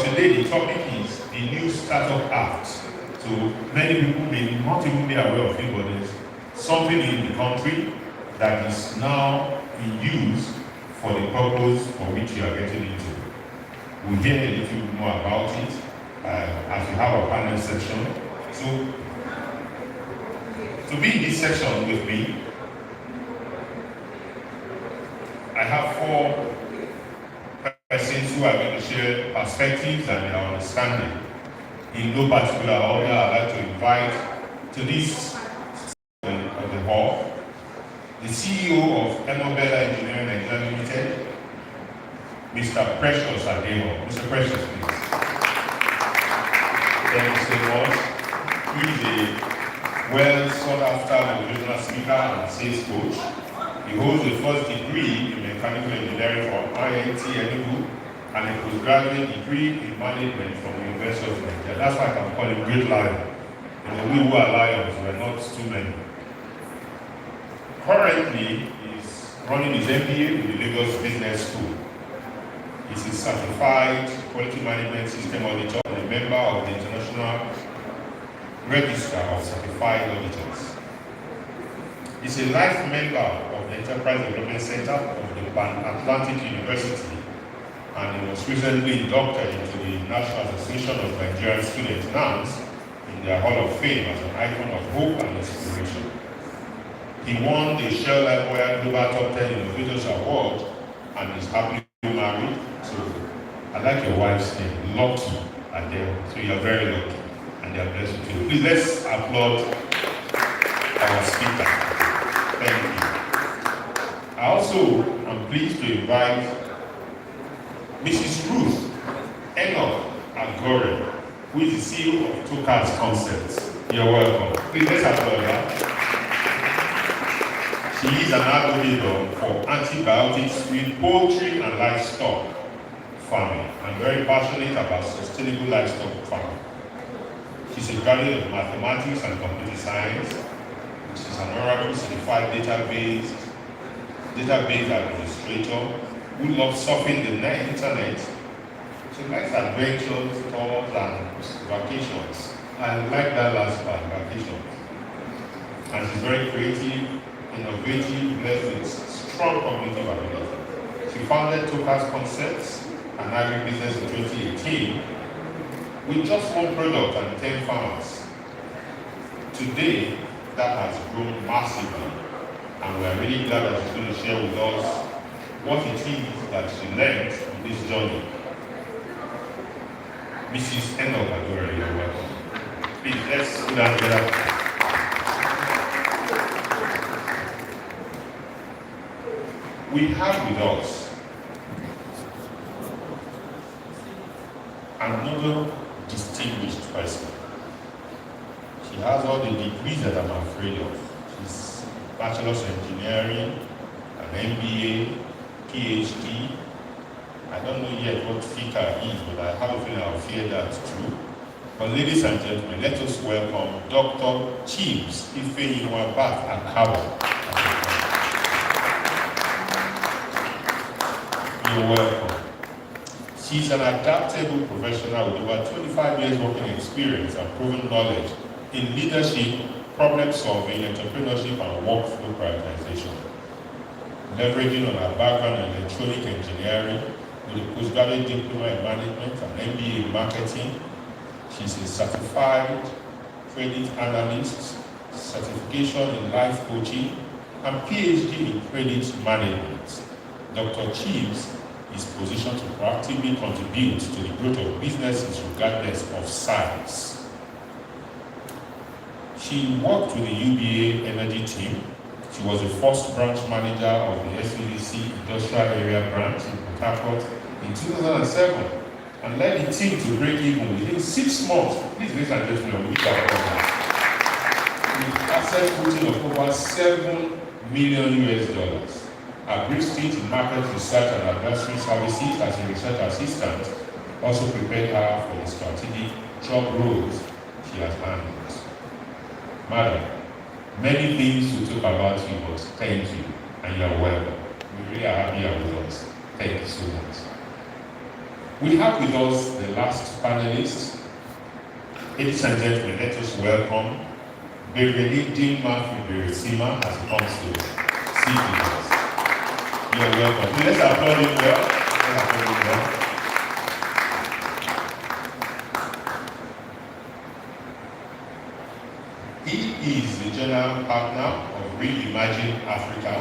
today, the topic is the new Startup Act. So many people may not even be aware of it, but there's something in the country that is now in use for the purpose for which you are getting into. We'll hear a little bit more about it as we have a panel section. So, to be in this section with me, I have 4 persons who are going to share perspectives and their understanding. In no particular order, I'd like to invite to this of the hall the CEO of Emobella Engineering Nigeria Limited, Mr. Precious Adeho. Mr. Precious, please. Thank you so much. He is a well sought after motivational speaker and sales coach. He holds a first degree in mechanical engineering from IIT Enugu and a postgraduate degree in management from the University of Nigeria. That's why I can call him Great Lion. You know, we who are lions, we're not too many. Currently, he's running his MBA with the Lagos Business School. He's a certified quality management system auditor and a member of the International Register of Certified Auditors. He's a life member of the Enterprise Development Center of the Pan-Atlantic University, and he was recently inducted into the National Association of Nigerian Students, NANS, in their Hall of Fame as an icon of hope and inspiration. He won the Shell LiveWIRE Global Top 10 Innovators Award and is happily married. So I like your wife's name, Lucky Adele. So you're very lucky, and they're blessed with you. Please let's applaud our speaker. Thank you. I also am pleased to invite Mrs. Ruth Enoch Agore, who is the CEO of Tokas Concepts. You're welcome. Please let's applaud her. She is an advocate for antibiotics with poultry and livestock farming, and very passionate about sustainable livestock farming. She's a graduate of mathematics and computer science. She's an Oracle certified database administrator who loves surfing the internet. She likes adventures, tours, and vacations. I like that last part, vacations. And she's very creative, innovative, blessed with strong cognitive ability. She founded Tokas Concepts, an agribusiness in 2018, with just 1 product and 10 farmers. Today, that has grown massively, and we are really glad that she's going to share with us what it is that she learned on this journey. Mrs. Enoch Agore, you're welcome. Please, let's put that together. We have with us another distinguished person. She has all the degrees that I'm afraid of. She's Bachelor's Engineering, an MBA, PhD. I don't know yet what FICA is, but I have a feeling I'll fear that too. But ladies and gentlemen, let us welcome Dr. Chiefs Ifeyinwa-Bat Akabo. You're welcome. She's an adaptable professional with over 25 years working experience and proven knowledge in leadership, problem solving, entrepreneurship, and workflow prioritization. Leveraging on her background in electronic engineering with a postgraduate diploma in management and MBA in marketing, she's a certified credit analyst, certification in life coaching, and PhD in credit management. Dr. Chiefs is positioned to proactively contribute to the growth of businesses regardless of size. She worked with the UBA Energy team. She was the first branch manager of the SVDC Industrial Area branch in Port Harcourt in 2007 and led the team to break even within 6 months. Please, ladies and gentlemen, we can with asset footing of over $7 million. Her brief stint in market research and advisory services as a research assistant also prepared her for the strategic job roles she has handled. Madam, many things to talk about you, but thank you, and you are welcome. We really are happy you are with us. Thank you so much. We have with us the last panelist. Ladies and gentlemen, let us welcome Beneficiaries as he comes to speak with us. You are welcome. Let's applaud him well. Let's applaud him well. He is the general partner of Reimagine Africa.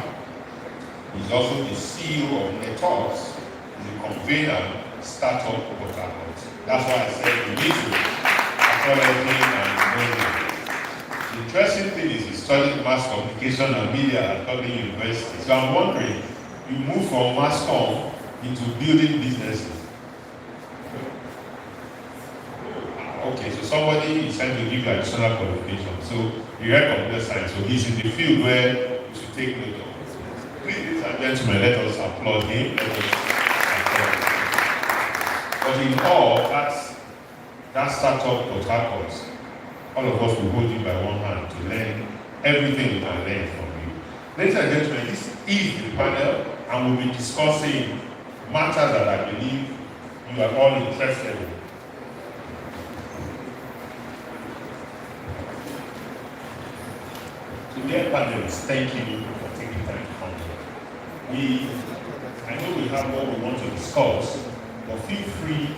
He's also the CEO of Neokecci, the convener Startup Port Harcourt. That's why I said we need to acknowledge him and know him. The interesting thing is he studied mass communication and media at Dublin University. So I'm wondering, you move from mass comm into building businesses. Okay, so somebody is trying to give you additional qualification. So you read computer science, so he's in the field where you should take note of. Ladies and gentlemen, let us applaud him. But in all, that startup Port Harcourt, all of us will hold you by one hand to learn everything we can learn from you. Ladies and gentlemen, this is the panel, and we'll be discussing matters that I believe you are all interested in. To dear panelists, thank you for taking time to come here. I know we have what we want to discuss, but feel free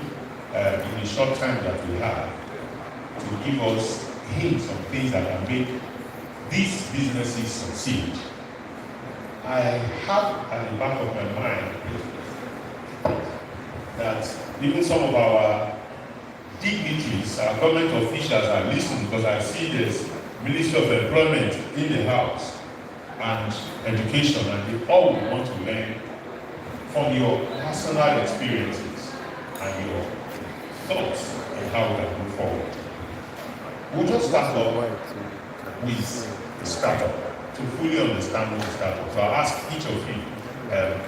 in the short time that we have to give us hints on things that can make these businesses succeed. I have at the back of my mind that even some of our dignitaries, our government officials are listening, because I see this Ministry of Employment in the House and Education, and they all want to learn from your personal experiences and your thoughts on how we can move forward. We'll just start off with the startup to fully understand what the startup. So I'll ask each of you,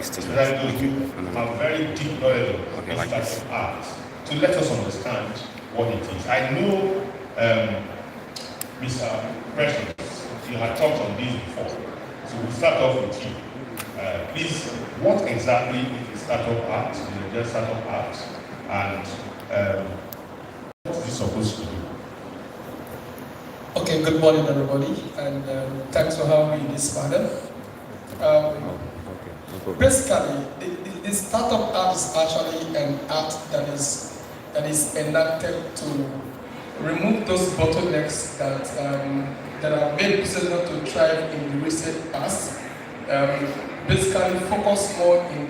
especially those who have very deep knowledge of startup art, to let us understand what it is. I know, Mr. President, you had talked on this before, so we'll start off with you. Please, what exactly is the startup art, the startup art, and what is it supposed to do? Okay, good morning everybody, and thanks for having me in this panel. Basically, the startup art is actually an art that is enacted to remove those bottlenecks that have made business not to thrive in the recent past. Basically, focus more in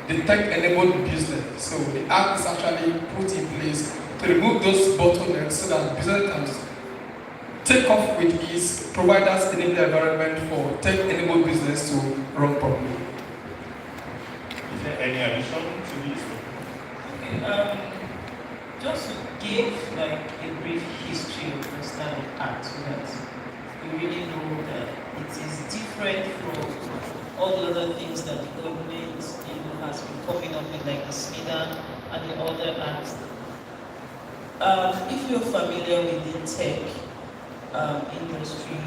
the tech-enabled business. So the art is actually put in place to remove those bottlenecks so that business can take off with ease, provide us an environment for tech-enabled business to run properly. Is there any addition to this? Okay, just to give like a brief history of the startup art so that you really know that it is different from all the other things that the government has been coming up with, like the SMIDA and the other arts. If you're familiar with the tech industry,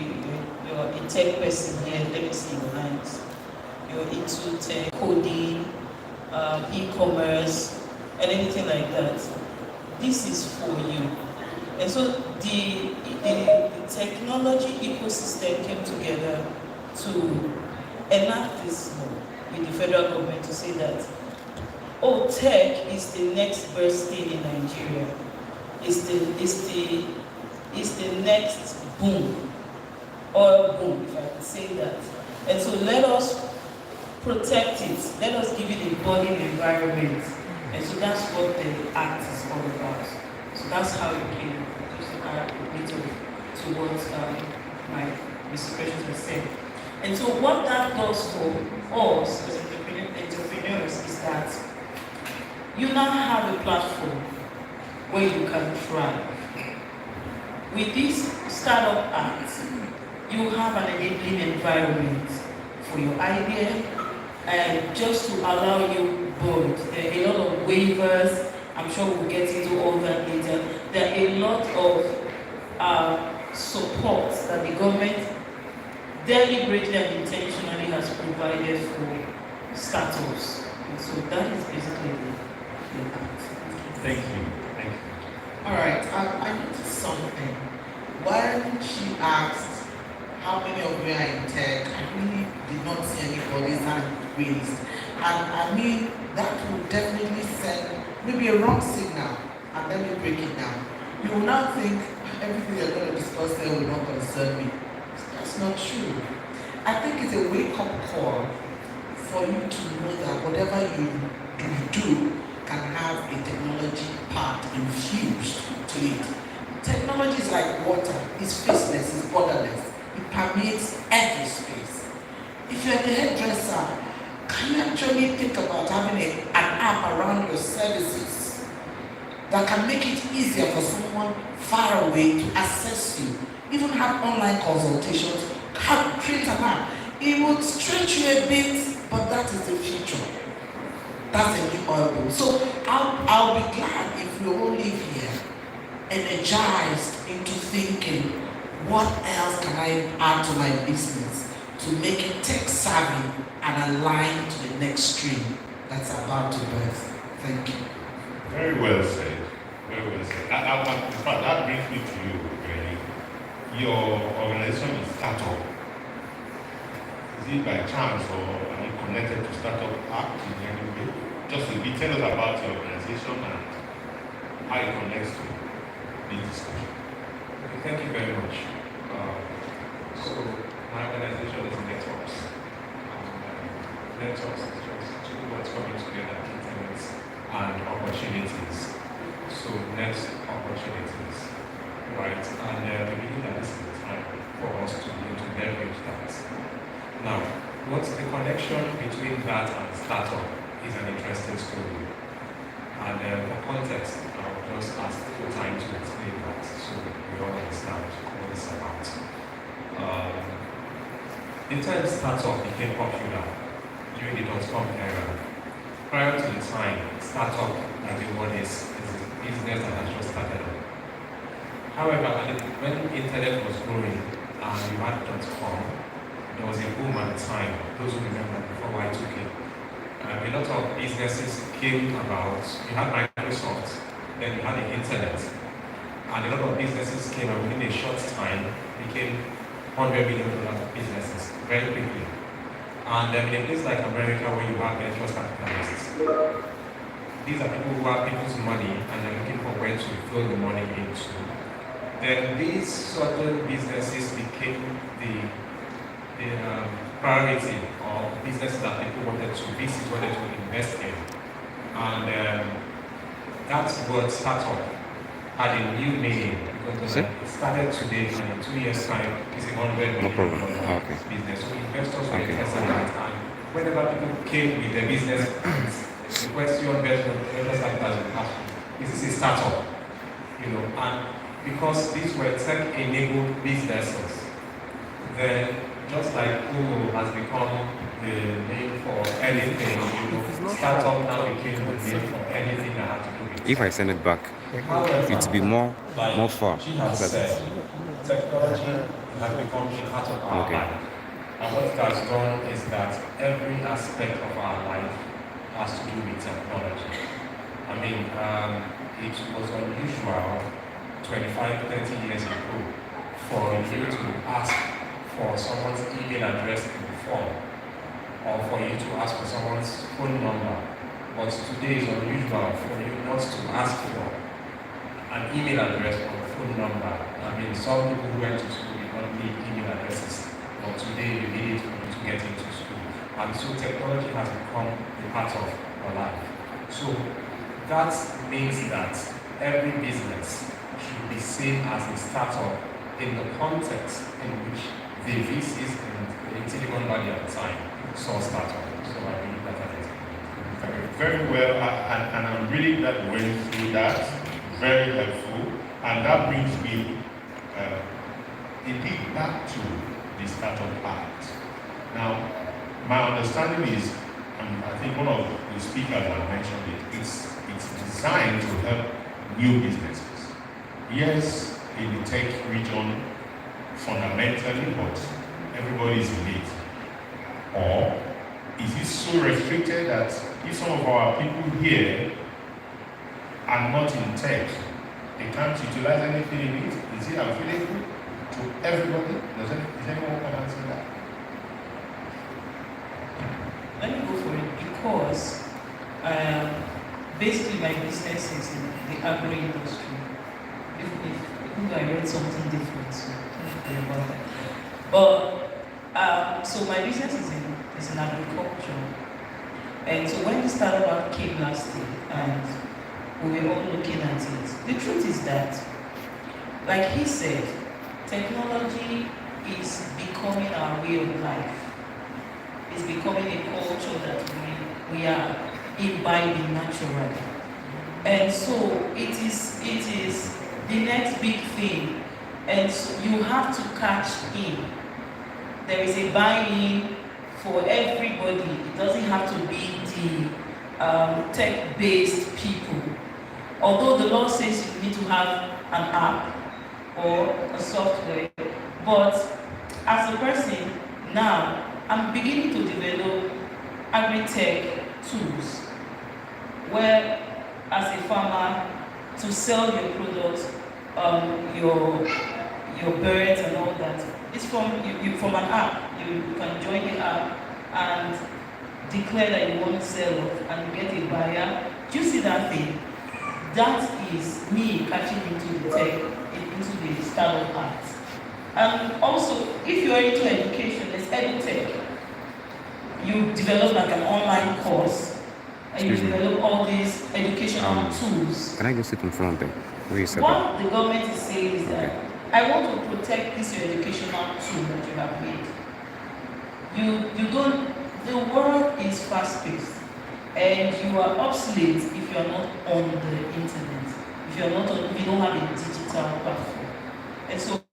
you're a tech person here, let me see your hands. You're into tech, coding, e-commerce, and anything like that. This is for you. And so the technology ecosystem came together to enact this law with the federal government to say that, oh, tech is the next best thing in Nigeria. It's the next boom, oil boom, if I can say that. And so let us protect it. Let us give it a budding environment. And so that's what the act is all about. So that's how it came. Just to add a bit to what my Mr. President has said. And so what that does for us as entrepreneurs is that you now have a platform where you can thrive. With this startup act, you have an enabling environment for your idea, and just to allow you board. There are a lot of waivers. I'm sure we'll get into all that later. There are a lot of support that the government deliberately and intentionally has provided for startups. And so that is basically Thank you. Thank you. All right, I noticed something. When she asked how many of you are in tech, I really did not see anybody's hand raised. And I mean, that would definitely send maybe a wrong signal. And let me break it down. You will now think everything you're going to discuss there will not concern me. That's not true. I think it's a wake-up call for you to know that whatever you do can have a technology part infused to it. Technology is like water, it's faceless, it's borderless. It permeates every space. If you're the hairdresser, can you actually think about having an app around your services that can make it easier for someone far away to access you? Even have online consultations, create an app. It would stretch you a bit, but that is the future. That's a new oil bill. So I'll be glad if we all live here energized into thinking, what else can I add to my business to make it tech savvy and aligned to the next stream that's about to birth. Thank you. Very well said. Very well said. In fact, that brings me to you, really. Your organization is startup. Is it by chance or are you connected to Startup Act in any way? Just a bit, tell us about your organization and how it connects to this discussion. Okay, thank you very much. So my organization is Networks. Networks is just two words coming together, internet and opportunities. So next opportunities, right? And we believe that this is the time for us to be able to leverage that. Now, what's the connection between that and startup is an interesting story. And for context, I'll just ask for time to explain that so we all understand what it's about. The term startup became popular during the dot-com era. Prior to the time, startup, like the word is a business that has just started up. However, when the internet was growing and you had dot-com, there was a boom at the time. Those who remember before Y2K. A lot of businesses came about. You had Microsoft, then you had the internet, and a lot of businesses came and within a short time became $100 million businesses very quickly. And in a place like America where you have venture capitalists, these are people who have people's money and they're looking for where to throw the money into. Then these certain businesses became the priority of businesses that people wanted to visit, wanted to invest in. And that's what startup had a new meaning because it started today and in 2 years' time it's a $100 million business. So investors were interested in that. And whenever people came with their business, the question investors have is this a startup? And because these were tech-enabled businesses, then just like Google has become the name for anything, startup now became the name for anything that had to do with. If I send it back, it'll be more far. She has said, technology has become a part of our life. And what it has done is that every aspect of our life has to do with technology. I mean, it was unusual 25-30 years ago for you to ask for someone's email address in the form, or for you to ask for someone's phone number. But today is unusual for you not to ask for an email address or a phone number. I mean, some people who went to school did not need email addresses, but today you need it for you to get into school. And so technology has become a part of our life. So that means that every business should be seen as a startup in the context in which the VCs in Silicon Valley at the time saw startup. So I believe that is very well, and I'm really glad we went through that. Very helpful, and that brings me a bit back to the Startup Act. Now, my understanding is, and I think one of the speakers have mentioned it, it's designed to help new businesses. Yes, in the tech region, fundamentally, but everybody is in it. Or is it so restricted that if some of our people here are not in tech, they can't utilize anything in it. Is it available to everybody? Is anyone can answer that? Let me go for it because basically my business is in the agro industry. If I read something different, so don't worry about that. But so my business is in agriculture, and so when the startup came last year, and we were all looking at it, the truth is that, like he said, technology is becoming our way of life. It's becoming a culture that we are imbibing naturally. And so it is the next big thing. And so you have to catch in. There is a buy-in for everybody. It doesn't have to be the tech-based people. Although the law says you need to have an app or a software, but as a person now, I'm beginning to develop agri-tech tools where, as a farmer, to sell your products, your birds and all that, it's from an app. You can join the app and declare that you want to sell and you get a buyer. Do you see that thing? That is me catching into the tech, into the startup part. And also, if you're into education, there's EdTech. You develop like an online course, and you develop all these educational tools. Can I just sit in front of them? What the government is saying is that I want to protect this your educational tool that you have made. You don't. The world is fast-paced, and you are obsolete if you are not on the internet. If you don't have a digital platform, and so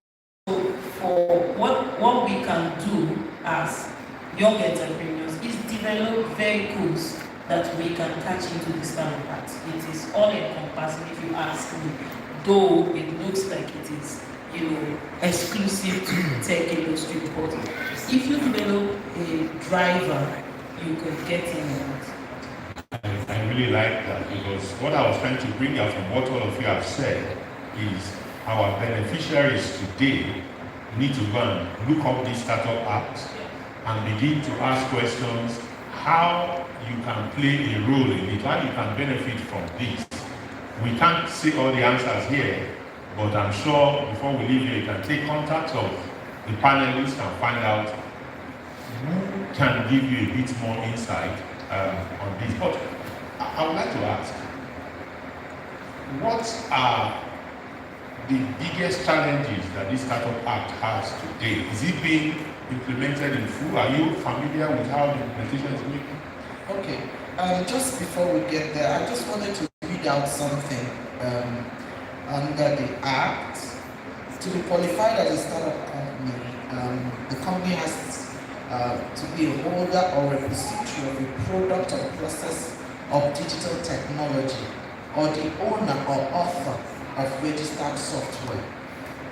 for what we can do as young entrepreneurs is develop vehicles that we can catch into the startup part. It is all encompassing, if you ask me, though it looks like it is, exclusive to the tech industry, but if you develop a driver, you can get in on it. I really like that, because what I was trying to bring out from what all of you have said is our beneficiaries today need to go and look up these startup apps and begin to ask questions how you can play a role in it, how you can benefit from this. We can't see all the answers here, but I'm sure before we leave here, you can take contact of the panelists and find out who can give you a bit more insight on this. But I would like to ask, what are the biggest challenges that this Startup Act has today? Is it being implemented in full? Are you familiar with how the implementation is working? Okay, just before we get there, I just wanted to read out something under the Act. To be qualified as a startup company, the company has to be a holder or repository of a product or process of digital technology, or the owner or author of registered software.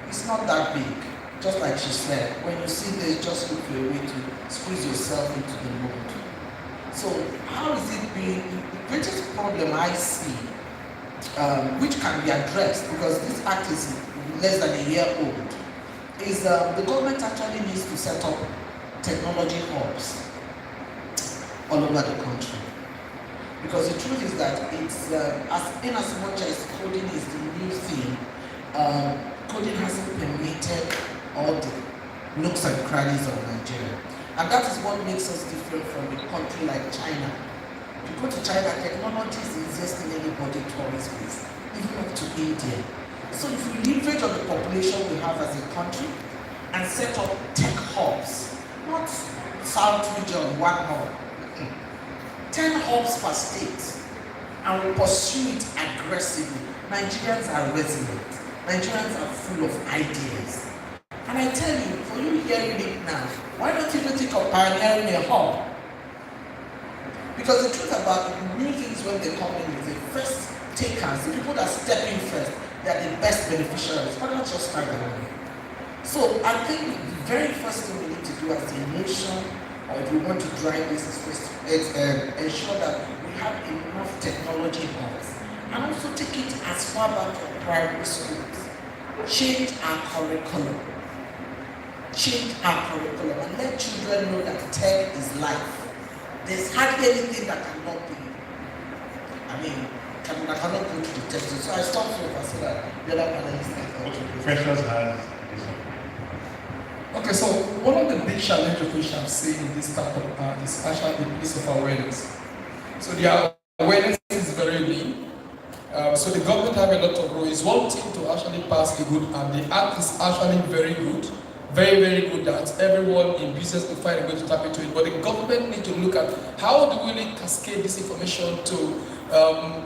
It's not that big. Just like she said, when you see this, just look for a way to squeeze yourself into the mold. So how is it being? The greatest problem I see, which can be addressed, because this act is less than a year old, is the government actually needs to set up technology hubs all over the country. Because the truth is that it's as much as coding is the new thing, coding hasn't permeated all the nooks and crannies of Nigeria. And that is what makes us different from a country like China. If you go to China, technology is easiest in anybody tourist place, even up to India. So if we leverage on the population we have as a country and set up tech hubs, not South region, one hub, 10 hubs per state, and we pursue it aggressively. Nigerians are resilient. Nigerians are full of ideas. And I tell you, for you hearing it now, why don't you think of pioneering a hub? Because the truth about new things when they come in is the first takers, the people that step in first, they are the best beneficiaries, but not just start alone. So I think the very first thing we need to do as a nation, or if we want to drive this, is ensure that we have enough technology hubs and also take it as far back from primary schools. Change our curriculum. Change our curriculum and let children know that tech is life. There's hardly anything that cannot be. I mean, I cannot go to the test. So I stop here so that the other panelists can Okay, professors have this. Okay, so one of the big challenges we shall see in this type of is actually the piece of awareness. So the awareness is very lean. So the government have a lot of role. It's one thing to actually pass the good, and the act is actually very good, very good that everyone in business will find a way to tap into it. But the government need to look at how do we really cascade this information to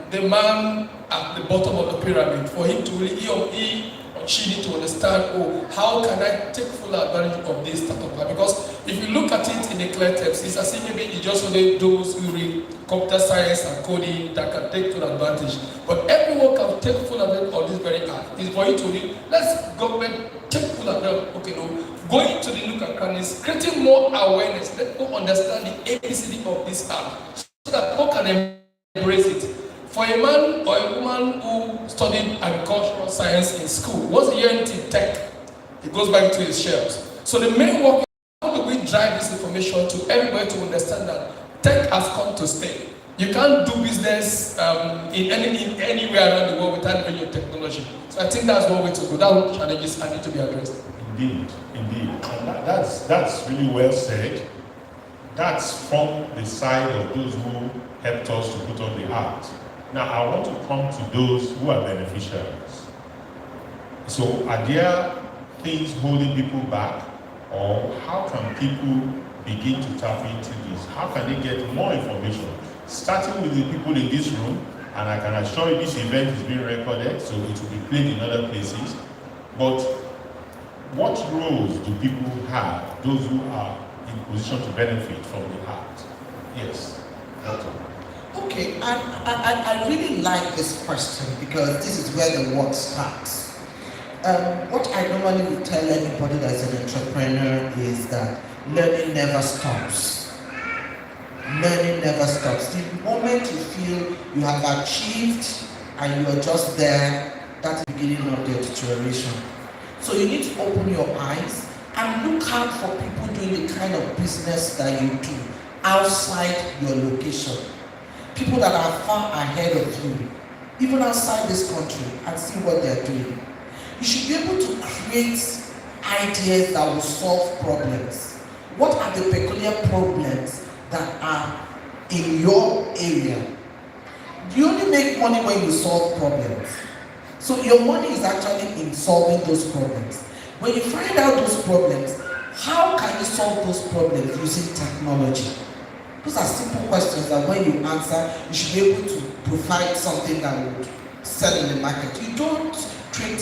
the man at the bottom of the pyramid for him to really, he or she need to understand, oh, how can I take full advantage of this startup? Because if you look at it in a clear terms, it's as if maybe it's just only those who read computer science and coding that can take full advantage. But everyone can take full advantage of this very act. It's for you to read, let's government take full advantage, okay, no, going to the look at crannies, creating more awareness, let people understand the ABCD of this act, so that people can embrace it. For a man or a woman who studied agricultural science in school, once he enters tech, he goes back to his shelves. So the main work is how do we drive this information to everybody to understand that tech has come to stay. You can't do business anywhere around the world without having your technology. So I think that's one way to go. That's what challenges need to be addressed. Indeed. And that's really well said. That's from the side of those who helped us to put on the art. Now, I want to come to those who are beneficiaries. So, are there things holding people back, or how can people begin to tap into this? How can they get more information? Starting with the people in this room, and I can assure you this event is being recorded, so it will be played in other places. But what roles do people have, those who are in position to benefit from the art? Yes, Doctor. Okay, I really like this question because this is where the work starts. What I normally would tell anybody that's an entrepreneur is that learning never stops. Learning never stops. The moment you feel you have achieved and you are just there, that's the beginning of the deterioration. So you need to open your eyes and look out for people doing the kind of business that you do outside your location. People that are far ahead of you, even outside this country, and see what they're doing. You should be able to create ideas that will solve problems. What are the peculiar problems that are in your area? You only make money when you solve problems. So your money is actually in solving those problems. When you find out those problems, how can you solve those problems using technology? Those are simple questions that when you answer, you should be able to provide something that would sell in the market. You don't create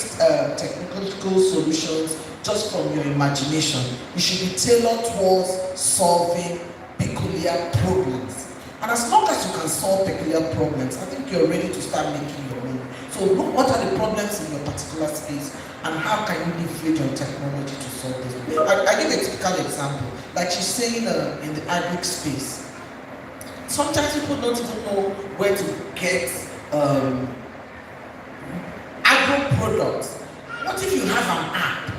technical solutions just from your imagination. You should be tailored towards solving peculiar problems. And as long as you can solve peculiar problems, I think you're ready to start making your money. So look, what are the problems in your particular space and how can you leverage on technology to solve this? I give a typical example, like she's saying in the agri space. Sometimes people don't even know where to get agro products. What if you have an app,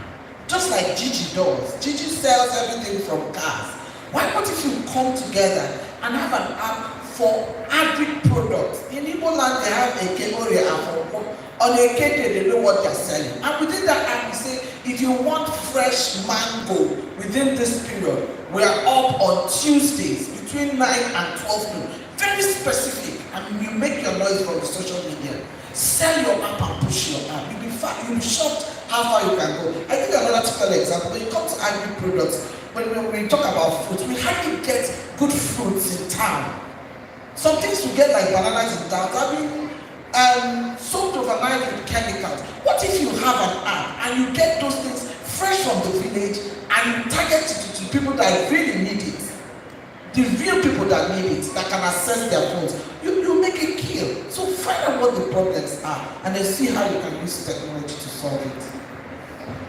just like Gigi does? Gigi sells everything from cars. What if you come together and have an app for agri products? In Igbo land, they have a Kemoria app. On a Kete, they know what they're selling. And within that app, you say, if you want fresh mango within this period, we are up on Tuesdays between 9 and 12 noon. Very specific. And you make your noise from the social media. Sell your app and push your app. You'll be shocked how far you can go. I think another typical example, when you come to agri products, when we talk about fruits, we hardly get good fruits in town. Some things we get like bananas in town, I mean, soaked overnight with chemicals. What if you have an app and you get those things fresh from the village and you target it to people that really need it? The real people that need it, that can access their phones, you make it kill. So find out what the problems are and then see how you can use technology to solve it.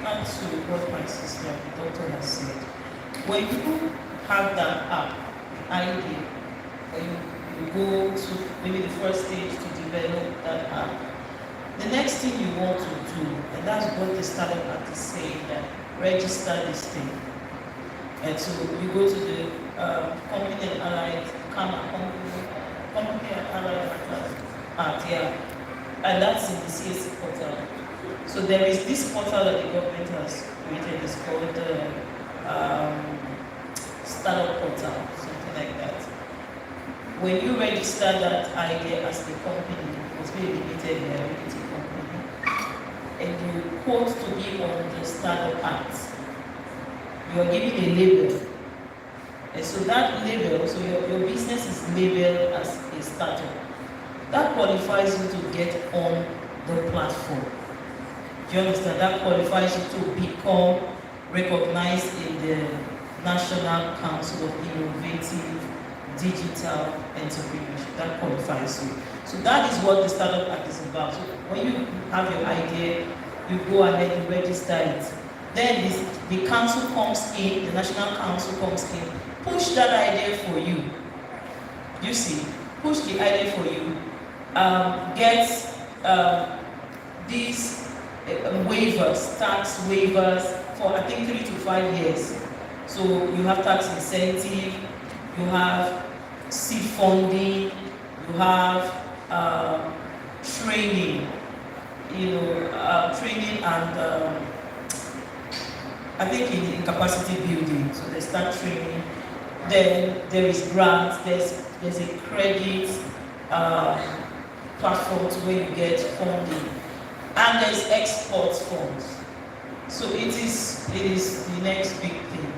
Thanks to what my sister, the doctor, has said. When people have that app, idea, when you go to maybe the first stage to develop that app. The next thing you want to do, and that's what the Startup Act is saying, that register this thing. And so you go to the company and allied act, yeah, and that's in the CAC portal. So there is this portal that the government has created. It's called the Startup Portal, something like that. When you register that idea as the company, it must be a limited liability company, and you quote to be on the Startup Act, you are giving a label. And so that label, so your business is labeled as a startup. That qualifies you to get on the platform. Do you understand? That qualifies you to become recognized in the National Council of Innovative Digital Entrepreneurship. That qualifies you. So that is what the Startup Act is about. So when you have your idea, you go ahead and register it. Then the council comes in, the National Council comes in, push that idea for you. You see, push the idea for you. Get these waivers, tax waivers for I think 3 to 5 years. So you have tax incentive, you have seed funding, you have training, training and I think in capacity building. So they start training. Then there is grants. There's a credit platforms where you get funding, and there's export funds. So it is the next big thing.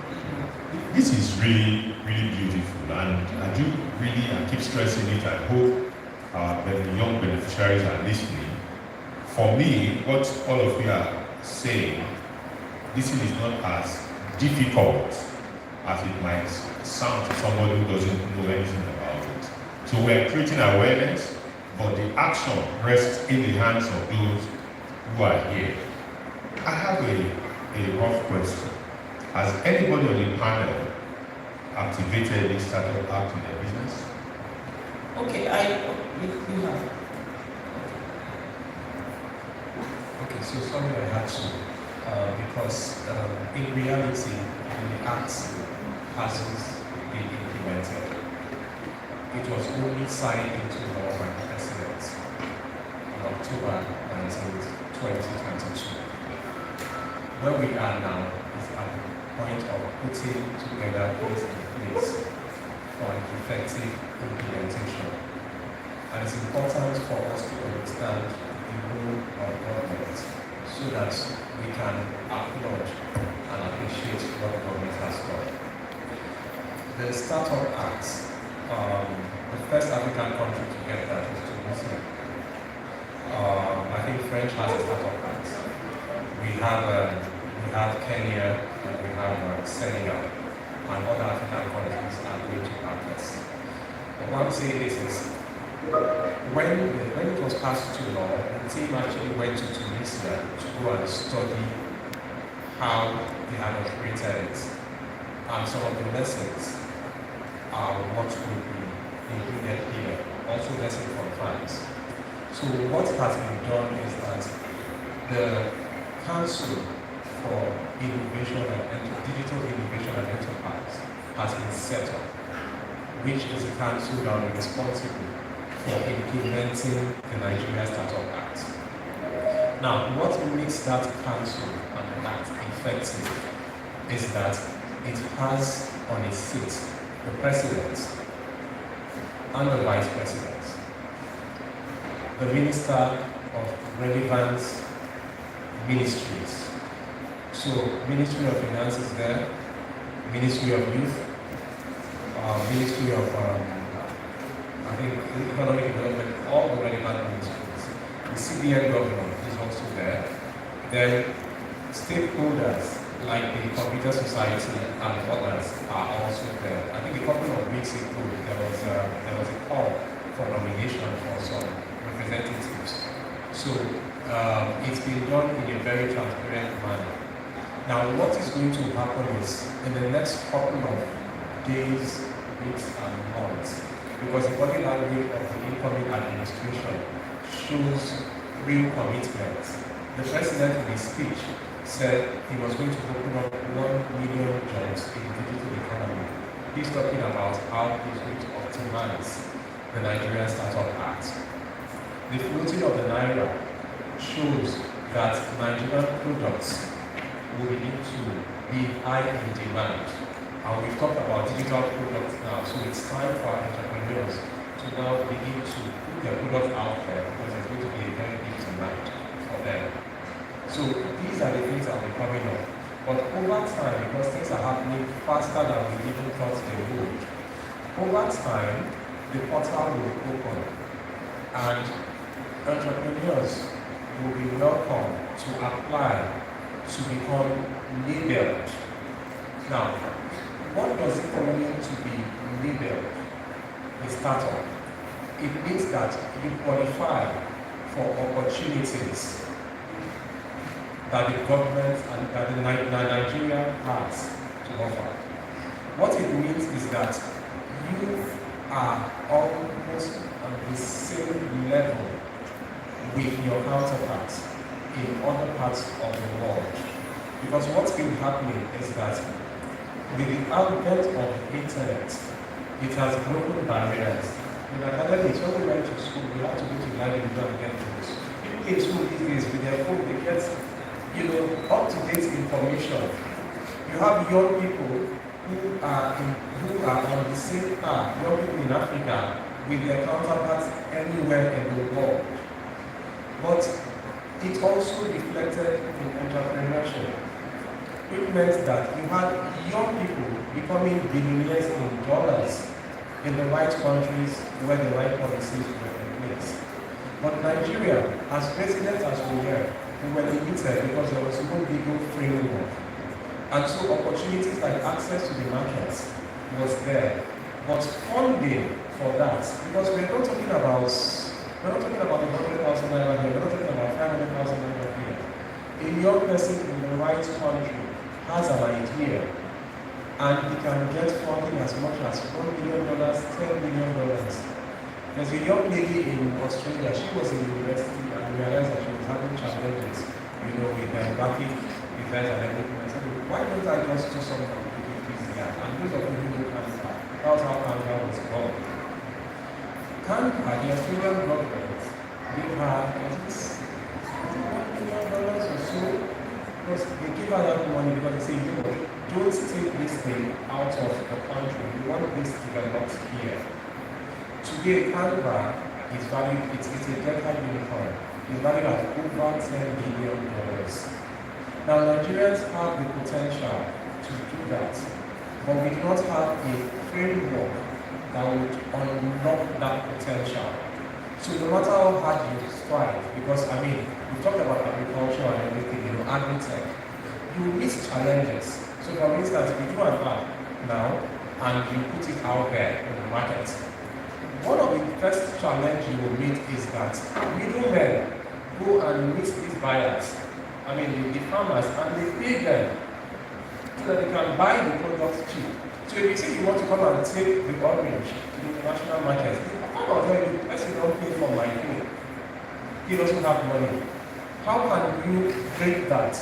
This is really, really beautiful, and I keep stressing it. I hope that the young beneficiaries are listening. For me, what all of you are saying, this is not as difficult as it might sound to somebody who doesn't know anything about it. So we're creating awareness, but the action rests in the hands of those who are here. I have a rough question. Has anybody on the panel activated this Startup Act in their business? Okay, you have. Okay, so sorry I had to, because in reality, the Act hasn't been implemented. It was only signed into law by the President on October 19th, 2022. Where we are now is at the point of putting together things in place for an effective implementation. And it's important for us to understand the role of government so that we can acknowledge and appreciate what the government has done. The Startup Act, the first African country to get that is Tunisia. I think French has a Startup Act. We have Kenya, and we have Senegal, and other African countries are going to have this. But what I'm saying is when it was passed into law, the team actually went to Tunisia to go and study how they had operated it, and some of the lessons are what will be included here, also lessons from France. So what has been done is that the Council for Innovation and Digital Innovation and Enterprise has been set up, which is a council that will be responsible for implementing the Nigeria Startup Act. Now, what makes that council and act effective is that it has on its seat the President and the Vice President, the Minister of relevant ministries. So, Ministry of Finance is there, Ministry of Youth, Ministry of I think Economic Development, all the relevant ministries. The CBN governor is also there. Then stakeholders like the Computer Society and others are also there. I think a couple of weeks ago there was a call for nomination for some representatives. So it's been done in a very transparent manner. Now what is going to happen is in the next couple of days, weeks and months, because the body language of the incoming administration shows real commitment. The president in his speech said he was going to open up 1 million jobs in the digital economy. He's talking about how he's going to optimize the Nigerian Startup Act. The floating of the Naira shows that Nigerian products will begin to be high in demand. And we've talked about digital products now, so it's time for our entrepreneurs to now begin to put their products out there because there's going to be a very big demand for them. So these are the things that will be coming up. But over time, because things are happening faster than we even thought they would, over time, the portal will open and entrepreneurs will be welcome to apply to become labeled. Now, what does it mean to be labeled a startup? It means that you qualify for opportunities that the government and that the Nigeria has to offer. What it means is that you are almost on the same level with your counterparts in other parts of the world. Because what's been happening is that with the advent of the internet, it has broken barriers. In academics, when we went to school, we had to go to library to get books. People in school these days, with their phone, they get up-to-date information. You have young people who are on the same path, young people in Africa, with their counterparts anywhere in the world. But it also reflected in entrepreneurship, which meant that you had young people becoming billionaires in dollars in the right countries where the right policies were in place. But Nigeria, as resilient as we were limited because there was no legal framework. And so opportunities like access to the markets was there. But funding for that, because we're not talking about the 100,000 naira here, we're not talking about 500,000 naira here. A young person in the right country has an idea and he can get funding as much as $1 million, $10 million. There's a young lady in Australia, she was in university and realized that she was having challenges, with her backing events and everything. I said, why don't I just do something to keep this gap? And those of you who know Canada, that's how Canada was born. Canada, the Australian government, they had $1 million or so, because they give her that money because they say, don't take this thing out of the country. We want this developed here. Today, Canada is valued, it's a decade unicorn. It's valued at over $10 billion. Now, Nigerians have the potential to do that, but we do not have a framework that would unlock that potential. So no matter how hard you strive, because we've talked about agriculture and everything, agri-tech, you meet challenges. So for instance, if you do an app now and you put it out there in the market, one of the first challenge you will meet is that middlemen go and meet these buyers, the farmers, and they pay them so that they can buy the products cheap. So if you say you want to come and take the orange to the international market, how about telling you, person don't pay for my food? He doesn't have money. How can you break that?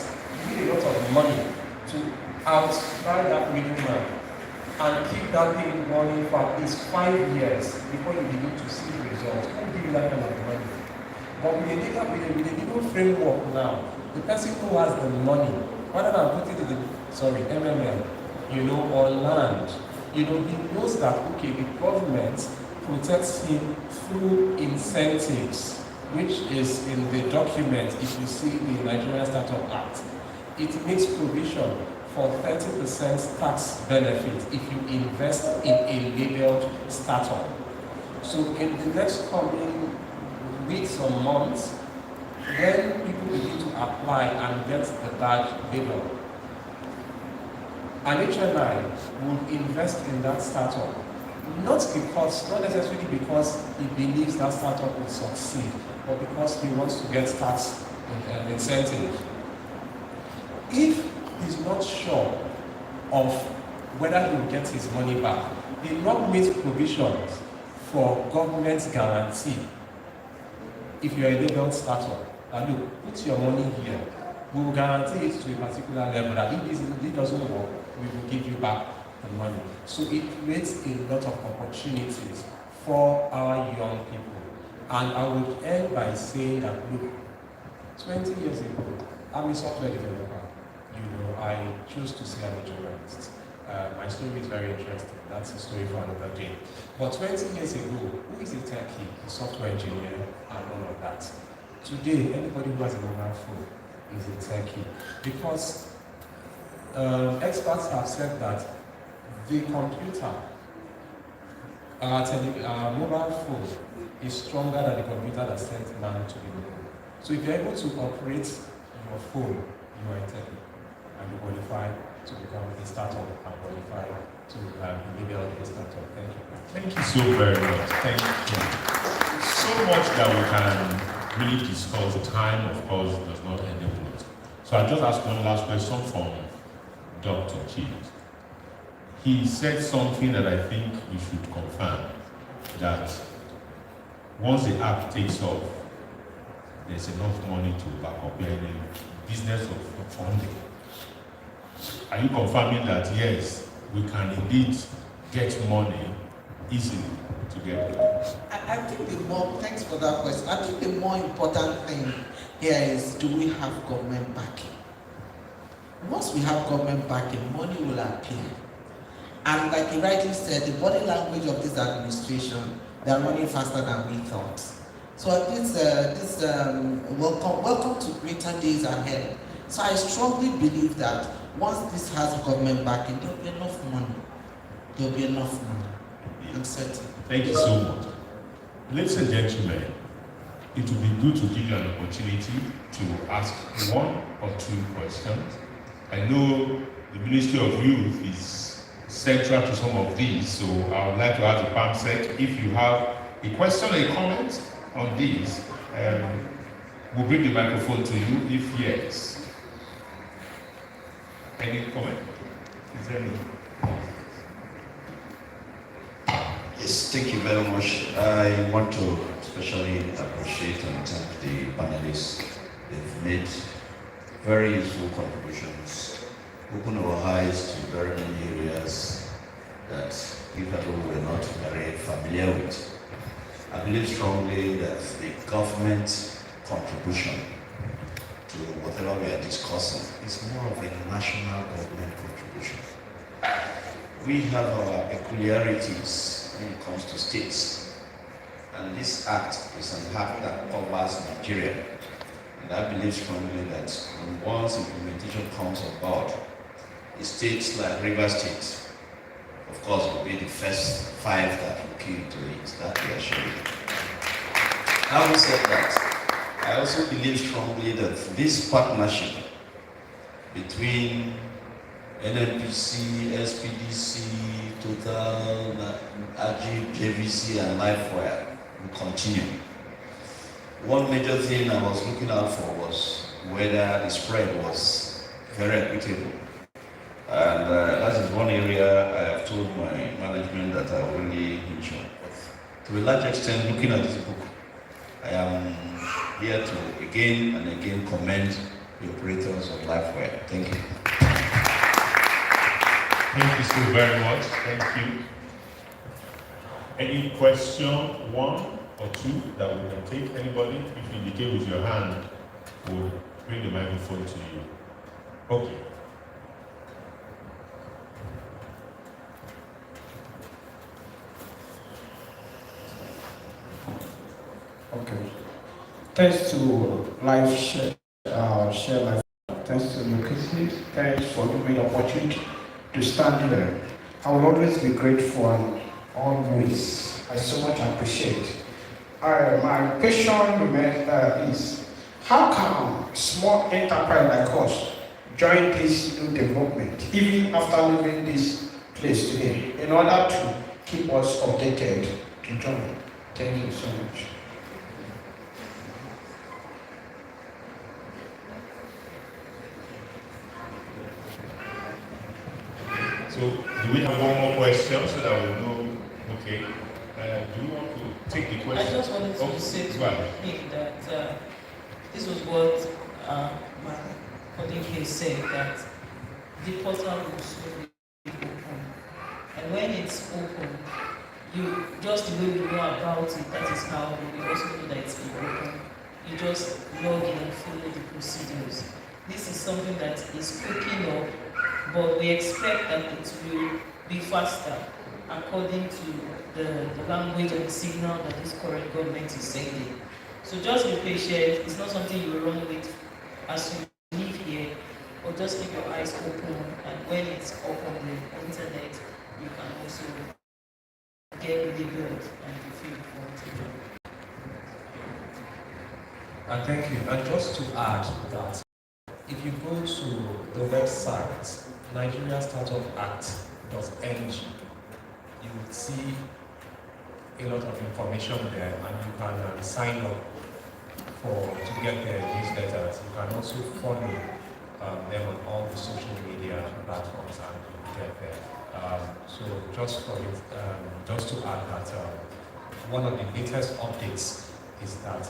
You need a lot of money to outbuy that middleman and keep that thing running for at least 5 years before you begin to see results. Who will give you that kind of money? But with a legal framework now, the person who has the money, rather than putting it in MMM, or land, he knows that, okay, the government protects him through incentives, which is in the document, if you see the Nigerian Startup Act. It makes provision for 30% tax benefit if you invest in a labeled startup. So in the next coming weeks or months, when people begin to apply and get the badge label, an HNI would invest in that startup, not necessarily because he believes that startup will succeed, but because he wants to get tax incentive. If he's not sure of whether he will get his money back, the law makes provisions for government guarantee. if you're a labeled startup, that look, put your money here. We will guarantee it to a particular level that if it doesn't work, we will give you back the money. So it creates a lot of opportunities for our young people. And I would end by saying that, look, 20 years ago, I'm a software developer. I choose to say I'm a journalist. My story is very interesting. That's a story for another day. But 20 years ago, who is a techie, a software engineer, and all of that? Today, anybody who has a mobile phone is a techie. Because experts have said that the computer, our mobile phone, is stronger than the computer that sent man to the moon. So if you're able to operate your phone, you are a techie, and you qualify to become a startup and qualify to be able to a startup. Thank you. Thank you so very much. Thank you. So much that we can really discuss. Time, of course, does not end the world. So I'll just ask one last question from Dr. Chief. He said something that I think we should confirm, that once the app takes off, there's enough money to back up in the business of funding. Are you confirming that, yes, we can indeed get money easily to get money? I think thanks for that question. I think the more important thing here is, do we have government backing? Once we have government backing, money will appear. And like you rightly said, the body language of this administration, they are running faster than we thought. So welcome to greater days ahead. So I strongly believe that once this has government backing, there will be enough money. There will be enough money. I'm certain. Thank you so much. Ladies and gentlemen, it would be good to give you an opportunity to ask one or two questions. I know the Ministry of Youth is central to some of these, so I would like to ask the PAMSEC if you have a question or a comment on these. We'll bring the microphone to you if yes. Any comment? Is there any? Yes, thank you very much. I want to especially appreciate and thank the panelists. They've made very useful contributions, open our eyes to very many areas that people were not very familiar with. I believe strongly that the government contribution to whatever we are discussing is more of a national government contribution. We have our peculiarities when it comes to states, and this act is an act that covers Nigeria. And I believe strongly that once implementation comes about, states like River State, of course, will be the first 5 that will key into it, that we are showing. Having said that, I also believe strongly that this partnership between NNPC, SPDC, Total, AGIP, JVC, and LiveWIRE will continue. One major thing I was looking out for was whether the spread was very equitable. And that is one area I have told my management that I really enjoy. To a large extent, looking at this book, I am here to again and again commend the operators of LiveWIRE. Thank you. Thank you so very much. Thank you. Any question, 1 or 2 that we can take? Anybody? If you indicate with your hand, we'll bring the microphone to you. Okay. Okay. Thanks to share live. Thanks to Neokecci. Thanks for giving me the opportunity to stand here. I will always be grateful and always. I so much appreciate. My question is, how can small enterprise like us join this new development, even after leaving this place today, in order to keep us updated to join? Thank you so much. So, do we have one more question so that we know? Okay. Do you want to take the question? I just wanted to say to him that this was what my colleague said, that the portal will slowly open. And when it's open, you just the way we know about it, that is how we also know that it's been open. You just log in and follow the procedures. This is something that is cooking up, but we expect that it will be faster according to the language and the signal that this current government is sending. So just be patient. It's not something you will run with as you live here, but just keep your eyes open, and when it's up on the internet, you can also get labeled and you feel comfortable. And thank you. And just to add that, if you go to the website, Nigeria Startup Act.ng, you will see a lot of information there, and you can sign up to get their newsletters. You can also follow them on all the social media platforms, and you get there. So just for it, just to add that one of the latest updates is that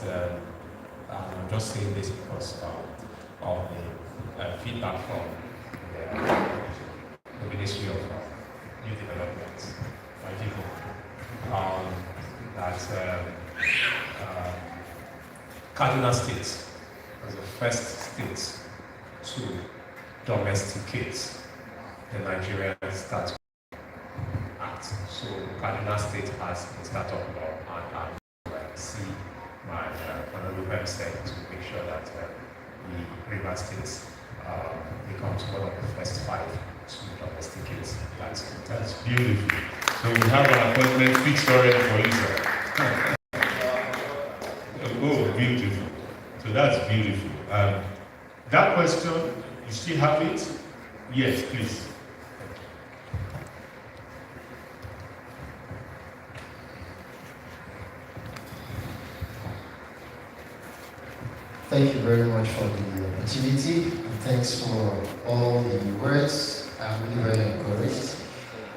I'm just saying this because of the feedback from the Ministry of New Development, my people, that Kaduna State was the first state to domesticate the Nigerian Startup Act. So Kaduna State has a startup law, and I see my honorable website to make sure that the River State becomes one of the first 5 to domesticate that state. That's beautiful. So we have an appointment fixed already for you, sir. Oh, beautiful. So that's beautiful. That question, you still have it? Yes, please. Thank you very much for the opportunity, and thanks for all the words. I'm really very encouraged.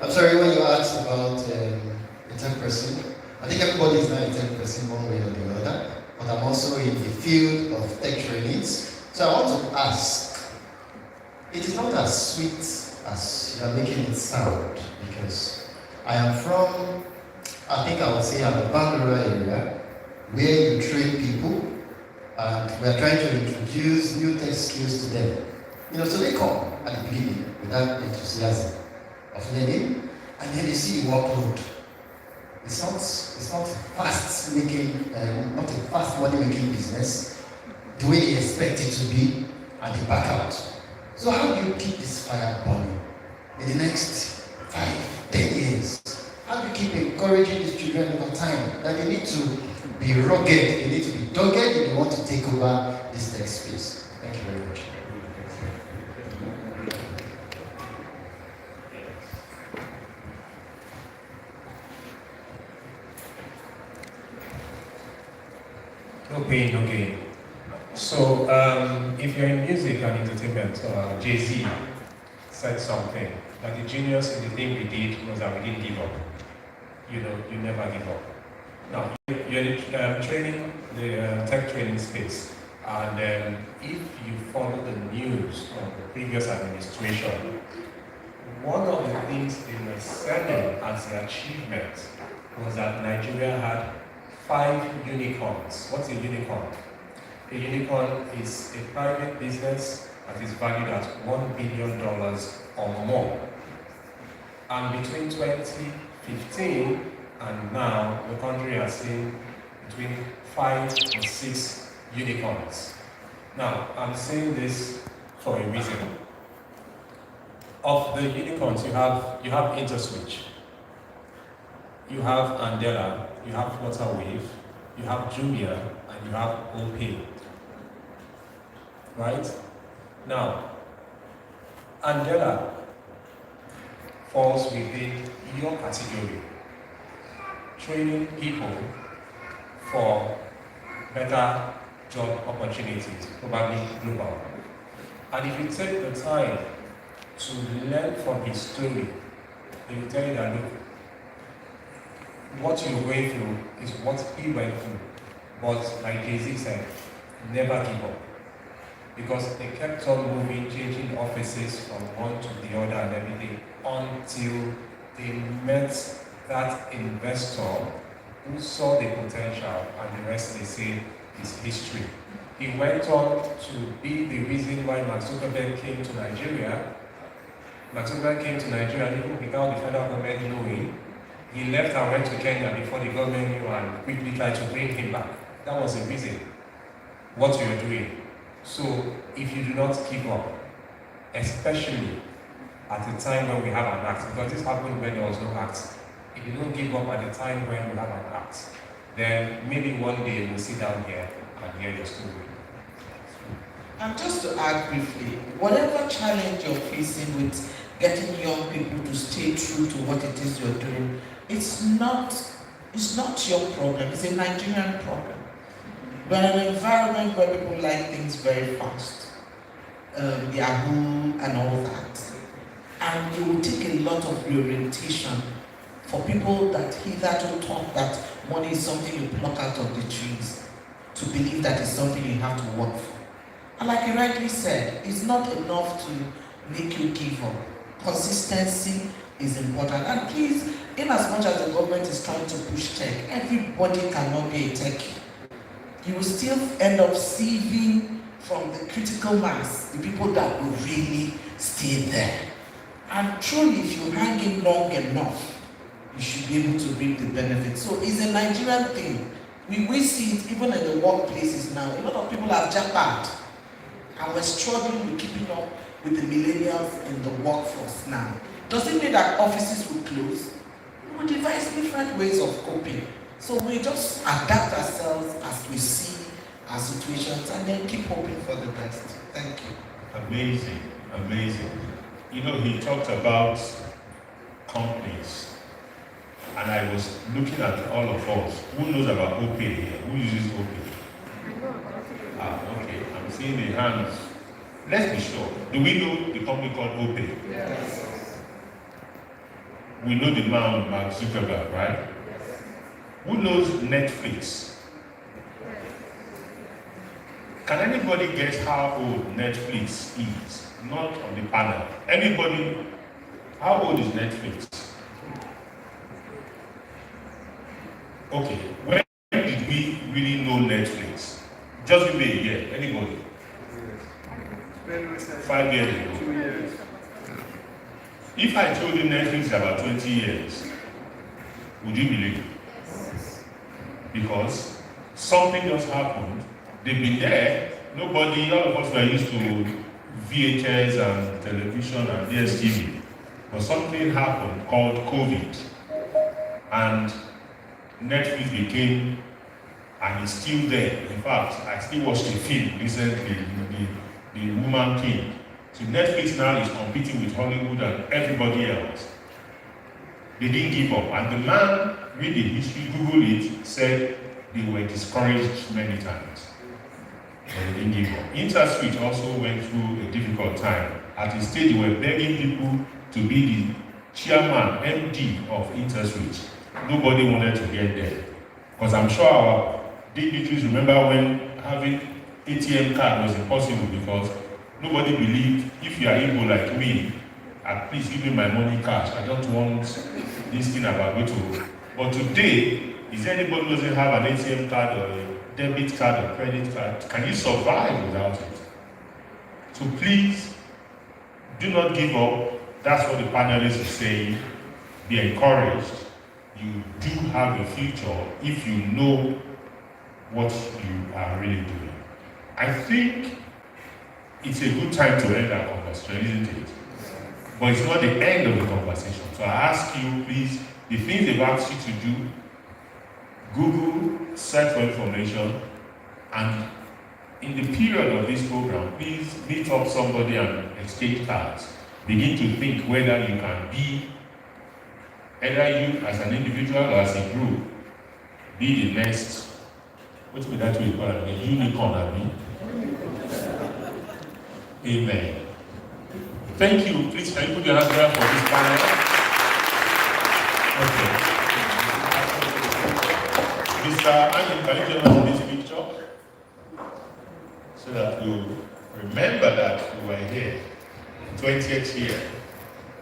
I'm sorry, when you asked about a tech person, I think everybody is not a tech person one way or the other, but I'm also in the field of tech trainings. So I want to ask, it is not as sweet as you are making it sound, because I am from, I think I would say, I'm a Bangalore area, where you train people, and we are trying to introduce new tech skills to them. So they come at the beginning without enthusiasm of learning, and then they see the workload. It's not fast making, not a fast money making business the way they expect it to be, and they back out. So how do you keep this fire burning in the next 5, 10 years? How do you keep encouraging these children over time that they need to be rugged, they need to be dogged if they want to take over this tech space? Thank you very much. No pain, no gain. So, if you're in music and entertainment, Jay-Z said something, that the genius in the thing we did was that we didn't give up. You never give up. Now, you're in training, the tech training space, and if you follow the news from the previous administration, one of the things they were selling as the achievement was that Nigeria had 5 unicorns. What's a unicorn? A unicorn is a private business that is valued at $1 billion or more. And between 2015 and now, the country has seen between 5 and 6 unicorns. Now, I'm saying this for a reason. Of the unicorns, you have InterSwitch, you have Andela, you have Flutterwave, you have Jumia, and you have OPay. Right? Now, Andela falls within your category, training people for better job opportunities, probably global. And if you take the time to learn from his story, he will tell you that, look, what you're going through is what he went through. But like Jay-Z said, never give up. Because they kept on moving, changing offices from one to the other and everything until they met that investor who saw the potential, and the rest they say is history. He went on to be the reason why Mark Zuckerberg came to Nigeria. Mark Zuckerberg came to Nigeria even without the federal government knowing. He left and went to Kenya before the government knew and quickly tried to bring him back. That was the reason. What you're doing. So if you do not keep up, especially at the time when we have an act, because this happened when there was no act. If you don't give up at the time when we have an act, then maybe one day we'll sit down here and hear your story. And just to add briefly, whatever challenge you're facing with getting young people to stay true to what it is you're doing, it's not your problem, it's a Nigerian problem. We're in an environment where people like things very fast, Yahoo and all that. And it will take a lot of reorientation for people that hitherto thought that money is something you pluck out of the trees to believe that it's something you have to work for. And like you rightly said, it's not enough to make you give up. Consistency is important. And please, in as much as the government is trying to push tech, everybody cannot be a techie. You will still end up sieving from the critical mass, the people that will really stay there. And truly, if you hang in long enough, you should be able to reap the benefits. So it's a Nigerian thing. We see it even in the workplaces now. A lot of people have jackpot, and we're struggling with keeping up with the millennials in the workforce now. Does it mean that offices will close? We will devise different ways of coping. So we just adapt ourselves as we see our situations and then keep hoping for the best. Thank you. Amazing, amazing. You know, he talked about companies, and I was looking at all of us. Who knows about OPay here? Who uses OPay? Okay, I'm seeing the hands. Let's be sure. Do we know the company called OPay? Yes. We know the man, Mark Zuckerberg, right? Who knows Netflix? Can anybody guess how old Netflix is? Not on the panel. Anybody? How old is Netflix? Okay, when did we really know Netflix? Just give me a year. Anybody? 5 years ago. 2 years. If I told you Netflix is about 20 years, would you believe it? Because something just happened. They've been there. Nobody, all of us were used to VHS and television and DSTV. But something happened called COVID. And Netflix became, and is still there. In fact, I still watched a film recently, the Woman King. So Netflix now is competing with Hollywood and everybody else. They didn't give up. And the man, read the history, Google it, said they were discouraged many times. But they didn't give up. InterSwitch also went through a difficult time. At a stage, they were begging people to be the chairman, MD of InterSwitch. Nobody wanted to get there. Because I'm sure our dignitaries remember when having ATM card was impossible because nobody believed if you are able like me, please give me my money cash. I don't want this thing about me to. But today, is there anybody who doesn't have an ATM card or a debit card or credit card? Can you survive without it? So please, do not give up. That's what the panelists are saying. Be encouraged. You do have a future if you know what you are really doing. I think it's a good time to end our conversation, isn't it? But it's not the end of the conversation. So I ask you, please, the things they've asked you to do, Google, search for information, and in the period of this program, please meet up somebody and exchange cards. Begin to think whether you can be, either you as an individual or as a group, be the next, what would that be called? A unicorn, I mean. Amen. Thank you. Please, can you put your hands together for this panel? Okay. Mr. Angel, can you join us in this picture? so that you remember that you were here, 20th year.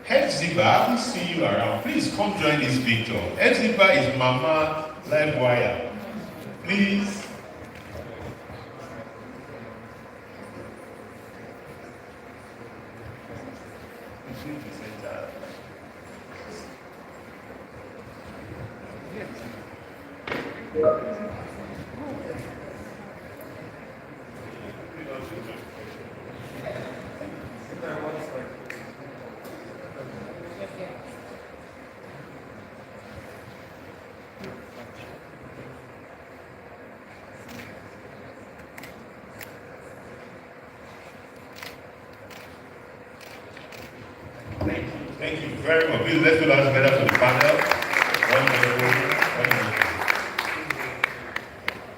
Hedziba, I will see you around. Please come join this picture. Hedziba is Mama LiveWIRE. Please. Thank you very much. Please let's do that together for the panel.